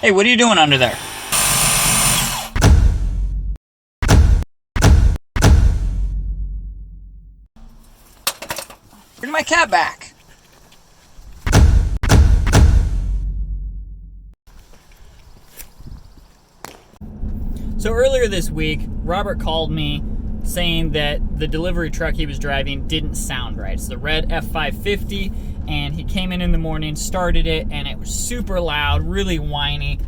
Hey, what are you doing under there? Bring my cat back. So earlier this week, Robert called me saying that the delivery truck he was driving didn't sound right. It's the red F550, and he came in the morning, started it, and it was super loud, really whiny.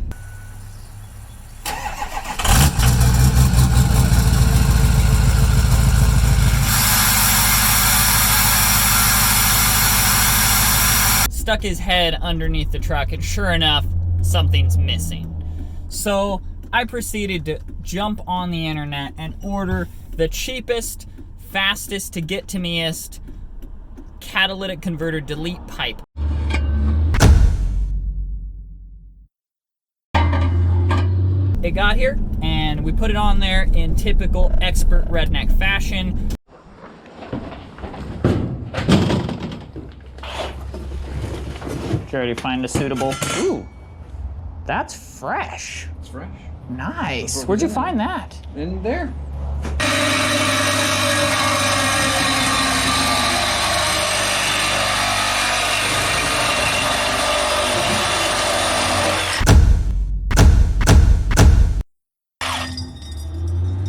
Stuck his head underneath the truck, and sure enough, something's missing. So I proceeded to jump on the internet and order the cheapest, fastest to get to meest catalytic converter delete pipe. It got here, and we put it on there in typical expert redneck fashion. Sure to find a suitable. Ooh, that's fresh. It's fresh. Nice. Where'd you find that? In there.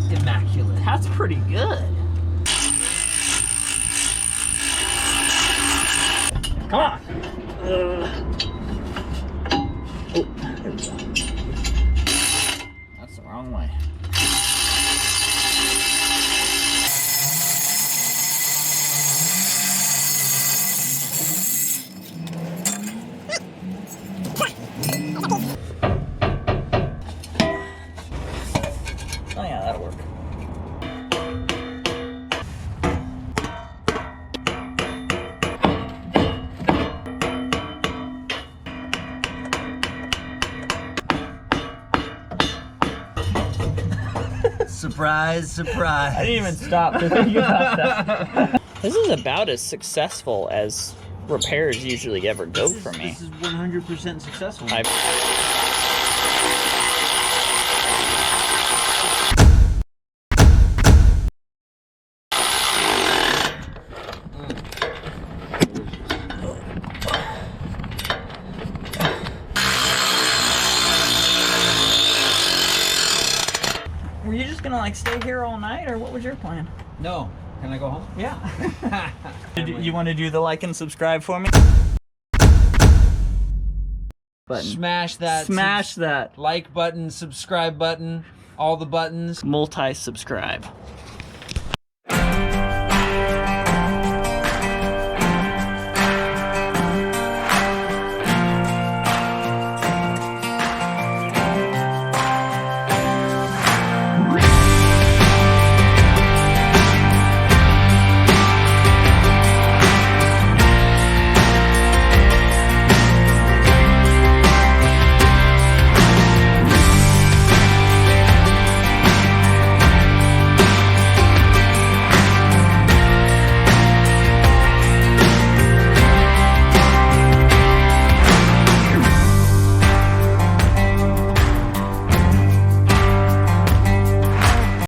Immaculate. That's pretty good. Come on. Oh, there we go. That's the wrong way. Oh yeah, that'll work. Surprise, surprise. I didn't even stop to think about that. This is about as successful as repairs usually ever go for me. This is 100% successful. Were you just gonna like stay here all night, or what was your plan? No. Can I go home? Yeah. You want to do the like and subscribe for me? Button. Smash that. Smash that. Like button, subscribe button, all the buttons. Multi-subscribe.